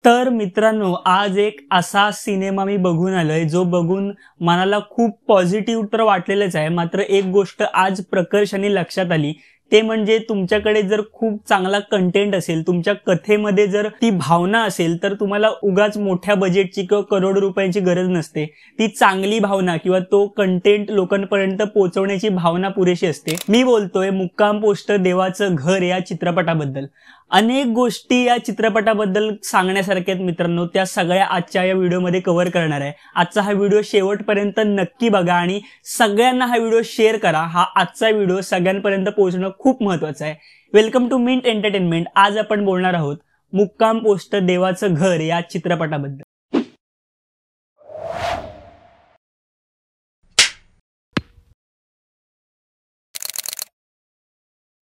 तर मित्रांनो, आज एक असा सिनेमा मी बघून आलोय जो बघून मनाला खूप पॉझिटिव्ह तर वाटलेलंच आहे। मात्र एक गोष्ट आज प्रकर्षाने लक्षात आली, ते म्हणजे तुमच्याकडे जर खूप चांगला कंटेंट असेल, तुमच्या कथेमध्ये जर ती भावना असेल, तर तुम्हाला उगाच मोठ्या बजेटची किंवा करोड रुपयांची गरज नसते। ती चांगली भावना किंवा तो कंटेंट लोकांपर्यंत पोहोचवण्याची भावना पुरेशी असते। मी बोलतोय मुक्काम पोस्ट देवाचं घर या चित्रपटाबद्दल। अनेक गोष्टी या चित्रपटाबद्दल सांगण्यासारख्या आहेत मित्रांनो, त्या सगळ्या आजच्या या व्हिडिओमध्ये कव्हर करणार आहे। आजचा हा व्हिडिओ शेवटपर्यंत नक्की बघा आणि सगळ्यांना हा व्हिडिओ शेअर करा। हा आजचा व्हिडिओ सगळ्यांपर्यंत पोहोचणं खूप महत्त्वाचं आहे। Welcome to Mint entertainment. आज आपण बोलणार आहोत मुक्काम पोस्ट देवाचं घर या चित्रपटाबद्दल।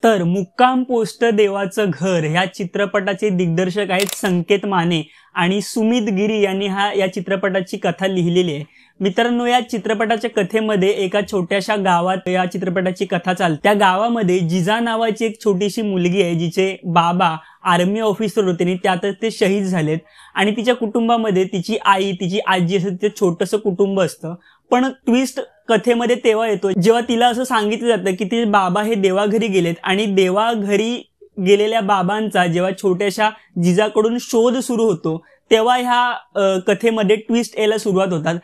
तर मुक्काम पोस्ट देवाचं घर ह्या चित्रपटाचे दिग्दर्शक आहेत संकेत माने आणि सुमित गिरी यांनी या चित्रपटाची कथा लिहिलेली आहे। मित्रांनो, या चित्रपटाच्या कथेमध्ये एका छोट्याशा गावात या चित्रपटाची कथा चालते। त्या गावामध्ये जिजा नावाची एक छोटीशी मुलगी आहे, जिचे बाबा आर्मी ऑफिसर होते आणि त्यातच ते शहीद झालेत। आणि तिच्या कुटुंबामध्ये तिची आई, तिची आजी असं तिचं छोटंसं कुटुंब असतं। पण ट्विस्ट कथेमध्ये तेव्हा येतो जेव्हा तिला असं सांगितलं जातं की तिचे बाबा हे देवाघरी गेलेत आणि देवाघरी गेलेल्या बाबांचा जेव्हा छोट्याशा जिजाकडून शोध सुरू होतो, तेव्हा ह्या कथेमध्ये ट्विस्ट यायला सुरुवात होतात।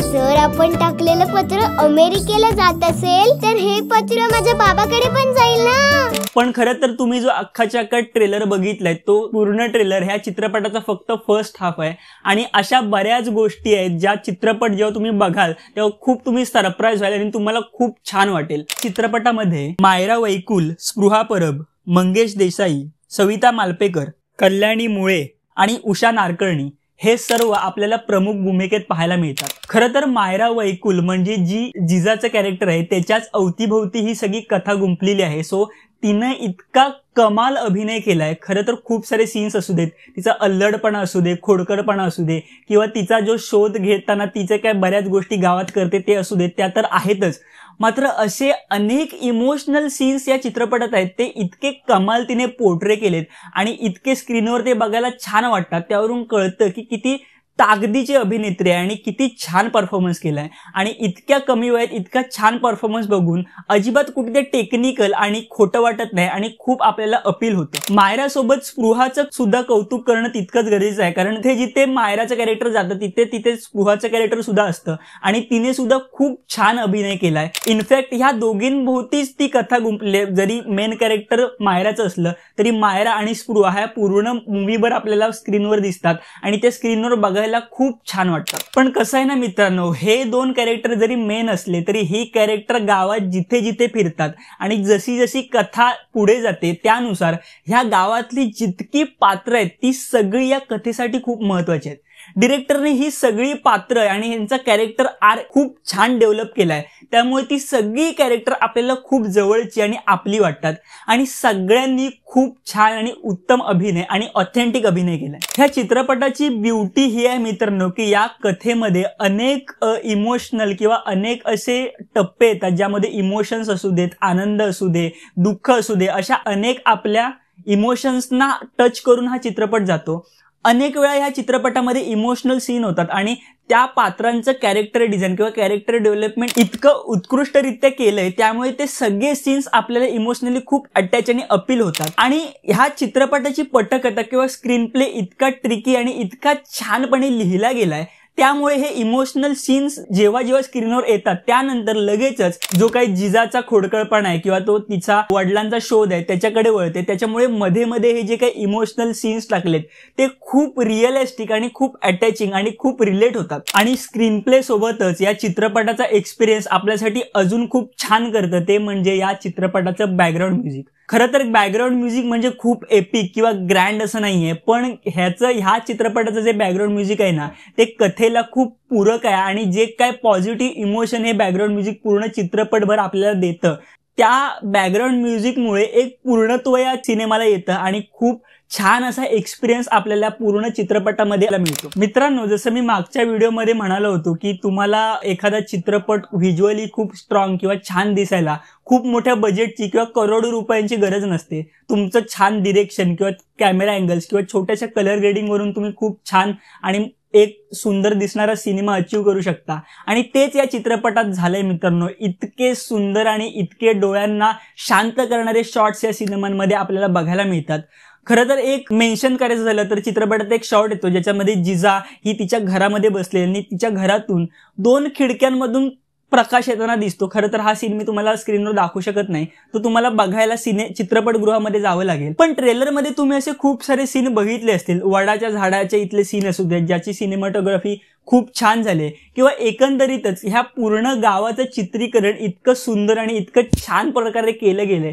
सर, आपण टाकलेलं पत्र अमेरिकेला जात असेल तर हे पत्र माझ्या बाबाकडे पण जाईल ना? पण खरं तर तुम्ही जो अख्खाच्या अख्खा ट्रेलर बघितलाय, तो पूर्ण ट्रेलर ह्या चित्रपटाचा फक्त फर्स्ट हाफ आहे। आणि अशा बऱ्याच गोष्टी आहेत ज्या चित्रपट जेव्हा तुम्ही बघाल तेव्हा खूप तुम्ही सरप्राईज व्हाल आणि तुम्हाला खूप छान वाटेल। चित्रपटामध्ये मायरा वैकुल, स्पृहा परब, मंगेश देसाई, सविता मालपेकर, कल्याणी मुळे आणि उषा नारकर्णी हे सर्व आपल्याला प्रमुख भूमिकेत पाहायला मिळतात। खरं तर मायरा वैकुल म्हणजे जी जिजाचं कॅरेक्टर आहे त्याच्याच अवतीभोवती ही सगळी कथा गुंफलेली आहे। सो तिनं इतका कमाल अभिनय केलाय। खरं तर खूप सारे सीन्स असू देत, तिचा अल्लडपणा असू दे, खोडकरपणा असू दे, किंवा तिचा जो शोध घेताना तिचे काय बऱ्याच गोष्टी गावात करते ते असू देत, त्या तर आहेतच। मात्र असे अनेक इमोशनल सीन्स या चित्रपटात आहेत, ते इतके कमाल तिने पोर्ट्रे केलेत आणि इतके स्क्रीनवर ते बघायला छान वाटतात। त्यावरून कळतं की किती ताकदीची अभिनेत्री आहे आणि किती छान परफॉर्मन्स केलाय। आणि इतक्या कमी वयात इतका छान परफॉर्मन्स बघून अजिबात कुठे टेक्निकल आणि खोटं वाटत नाही आणि खूप आपल्याला अपील होतं। मायरा सोबत स्पृहाचं सुद्धा कौतुक करणं तितकंच गरजेचं आहे, कारण ते जिथे मायराचं कॅरेक्टर जातं तिथे स्पृहाचं कॅरेक्टर सुद्धा असतं आणि तिने सुद्धा खूप छान अभिनय केलाय। इनफॅक्ट ह्या दोघींभोवतीच ती कथा गुंफली। जरी मेन कॅरेक्टर मायराचं असलं तरी मायरा आणि स्पृहा ह्या पूर्ण मूवीवर आपल्याला स्क्रीनवर दिसतात आणि त्या स्क्रीनवर बघायला खूप छान वाटतात। पण कसं आहे ना मित्रांनो, हे दोन कॅरेक्टर जरी मेन असले तरी ही कॅरेक्टर गावात जिथे जिथे फिरतात आणि जशी जशी कथा पुढे जाते त्यानुसार ह्या गावातली जितकी पात्र आहेत ती सगळी या कथेसाठी खूप महत्वाची आहेत। डिरेक्टरने ही सगळी पात्र आणि यांचा कॅरेक्टर आर्क खूप छान डेव्हलप केलाय, त्यामुळे ती सगळी कॅरेक्टर आपल्याला खूप जवळची आणि आपली वाटतात आणि सगळ्यांनी खूप छान आणि उत्तम अभिनय आणि ऑथेंटिक अभिनय केलाय। ह्या चित्रपटाची ब्युटी ही आहे मित्रांनो की या कथेमध्ये अनेक इमोशनल किंवा अनेक असे टप्पे येतात ज्यामध्ये इमोशन्स असू देत, आनंद असू दे, दुःख असू दे, अशा अनेक आपल्या इमोशन्सना टच करून हा चित्रपट जातो। अनेक वेळा ह्या चित्रपटामध्ये इमोशनल सीन होतात आणि त्या पात्रांचं कॅरेक्टर डिझाईन किंवा कॅरेक्टर डेव्हलपमेंट इतकं उत्कृष्टरित्या केलंय, त्यामुळे ते सगळे सीन्स आपल्याला इमोशनली खूप अटॅच आणि अपील होतात। आणि ह्या चित्रपटाची पटकथा किंवा स्क्रीन प्ले इतका ट्रिकी आणि इतका छानपणे लिहिला गेलाय, त्यामुळे हे इमोशनल सीन्स जेव्हा जेव्हा स्क्रीनवर येतात त्यानंतर लगेचच जो काही जिजाचा खोडकळपणा आहे किंवा तो तिचा वडिलांचा शोध आहे त्याच्याकडे वळते। त्याच्यामुळे मध्ये मध्ये हे जे काही इमोशनल सीन्स टाकलेत ते खूप रिअलिस्टिक आणि खूप अटॅचिंग आणि खूप रिलेट होतात। आणि स्क्रीन प्ले सोबतच या चित्रपटाचा एक्सपिरियन्स आपल्यासाठी अजून खूप छान करतं, ते म्हणजे या चित्रपटाचं बॅकग्राऊंड म्युझिक। खरं तर बॅकग्राऊंड म्युझिक म्हणजे खूप एपिक किंवा ग्रँड असं नाहीये, पण ह्या चित्रपटाचं जे बॅकग्राऊंड म्युझिक आहे ना ते कथेला खूप पूरक आहे आणि जे काय पॉझिटिव्ह इमोशन हे बॅकग्राऊंड म्युझिक पूर्ण चित्रपटभर आपल्याला देतं, त्या बॅकग्राऊंड म्युझिकमुळे एक पूर्णत्व या सिनेमाला येतं आणि खूप छान असा एक्सपिरियन्स आपल्याला पूर्ण चित्रपटामध्ये मिळतो. मित्रांनो, जसं मी मागच्या व्हिडिओमध्ये म्हणालो होतो की तुम्हाला एखादा चित्रपट व्हिज्युअली खूप स्ट्रॉंग किंवा छान दिसायला खूप मोठ्या बजेटची किंवा करोडो रुपयांची गरज नसते. तुमचं छान डिरेक्शन किंवा कॅमेरा अँगल्स किंवा छोट्याशा कलर ग्रेडिंगवरून तुम्ही खूप छान आणि एक सुंदर दिसणारा सिनेमा अचीव्ह करू शकता. आणि तेच या चित्रपटात झालंय मित्रांनो. इतके सुंदर आणि इतके डोळ्यांना शांत करणारे शॉट्स या सिनेमांमध्ये आपल्याला बघायला मिळतात. खरं तर एक मेन्शन करायचं झालं तर चित्रपटात एक शॉट येतो ज्याच्यामध्ये जिजा ही तिच्या घरामध्ये बसलेली आणि तिच्या घरातून 2 खिडक्यांमधून प्रकाश येताना दिसतो. खरं तर हा सीन मी तुम्हाला स्क्रीनवर दाखवू शकत नाही, तो तुम्हाला बघायला चित्रपटगृहामध्ये जावं लागेल. पण ट्रेलरमध्ये तुम्ही असे खूप सारे सीन बघितले असतील. वडाच्या झाडाचे इथले सीन असू देत ज्याची सिनेमॅटोग्राफी खूप छान झाले, किंवा एकंदरीतच ह्या पूर्ण गावाचं चित्रीकरण इतकं सुंदर आणि इतकं छान प्रकारे केलं गेलंय.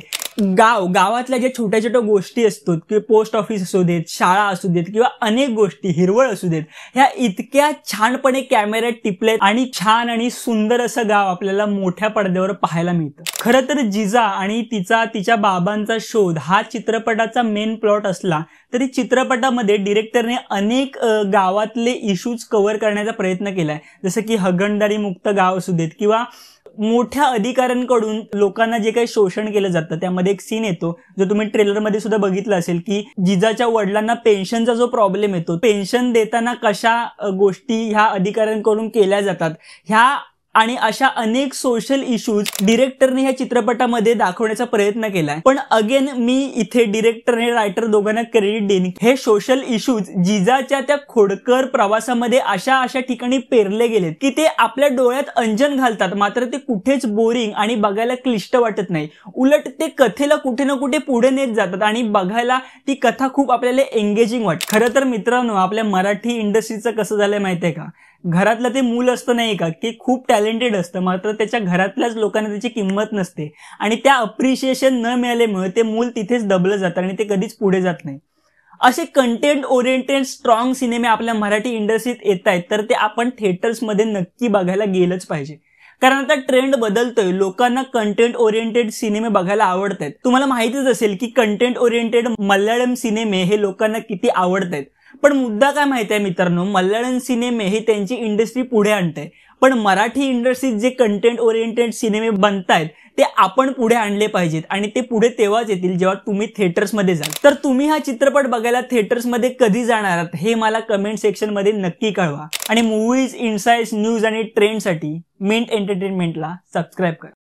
गावातल्या ज्या छोट्या छोट्या गोष्टी असतात किंवा पोस्ट ऑफिस असू देत, शाळा असू देत किंवा अनेक गोष्टी, हिरवळ असू देत, ह्या इतक्या छानपणे कॅमेऱ्यात टिपलेत आणि छान आणि सुंदर असं गाव आपल्याला मोठ्या पडद्यावर पाहायला मिळतं. खरं तर जिजा आणि तिच्या बाबांचा शोध हा चित्रपटाचा मेन प्लॉट असला तरी चित्रपटामध्ये डिरेक्टरने अनेक गावातले इश्यूज कव्हर करण्याचा प्रयत्न केलाय. जसं की हगणदारी मुक्त गाव असू देत किंवा मोठ्या अधिकाऱ्यांकडून लोकांना जे काही शोषण केलं जातं. त्यामध्ये एक सीन येतो जो तुम्ही ट्रेलरमध्ये सुद्धा बघितला असेल की जिजाच्या वडिलांना पेन्शनचा जो प्रॉब्लेम येतो, पेन्शन देताना कशा गोष्टी ह्या अधिकाऱ्यांकडून केल्या जातात, ह्या आणि अशा अनेक सोशल इश्यूज डिरेक्टरने ह्या चित्रपटामध्ये दाखवण्याचा प्रयत्न केलाय. पण अगेन मी इथे डिरेक्टर आणि रायटर दोघांना क्रेडिट देईन. हे सोशल इश्यूज जिजाच्या त्या खोडकर प्रवासामध्ये अशा ठिकाणी पेरले गेलेत की ते आपल्या डोळ्यात अंजन घालतात, मात्र ते कुठेच बोरिंग आणि बघायला क्लिष्ट वाटत नाही. उलट ते कथेला कुठे ना कुठे पुढे नेत जातात आणि बघायला ती कथा खूप आपल्याला एंगेजिंग वाटते. खरं तर मित्रांनो, आपल्या मराठी इंडस्ट्रीचं कसं झालंय माहितीये का, घरातलं ते मूल असतं नाही का, की खूप टॅलेंटेड असतं, मात्र त्याच्या घरातल्याच लोकांना त्याची किंमत नसते आणि त्या अप्रिशिएशन न मिळाल्यामुळे ते मूल तिथेच दबलं जातं आणि ते कधीच पुढे जात नाही. असे कंटेंट ओरिएंटेड स्ट्रॉंग सिनेमे आपल्या मराठी इंडस्ट्रीत येत आहेत तर ते आपण थिएटर्समध्ये नक्की बघायला गेलंच पाहिजे. कारण आता ट्रेंड बदलतोय, लोकांना कंटेंट ओरिएंटेड सिनेमे बघायला आवडत आहेत. तुम्हाला माहितीच असेल की कंटेंट ओरिएंटेड मल्याळम सिनेमे हे लोकांना किती आवडत आहेत. पण मुद्दा काय माहिती आहे मित्रांनो, मल्याळम सिनेमे हे त्यांची इंडस्ट्री पुढे आणते, पण मराठी इंडस्ट्रीत जे कंटेंट ओरिएंटेड सिनेमे बनतायत ते आपण पुढे आणले पाहिजेत आणि ते पुढे तेव्हाच येतील जेव्हा तुम्ही थिएटर्समध्ये जाल. तर तुम्ही हा चित्रपट बघायला थिएटर्समध्ये कधी जाणार आहात हे मला कमेंट सेक्शन मध्ये नक्की कळवा. आणि मूवीज, इनसाइट्स, न्यूज आणि ट्रेंडसाठी मिंट एंटरटेनमेंटला सबस्क्राईब करा.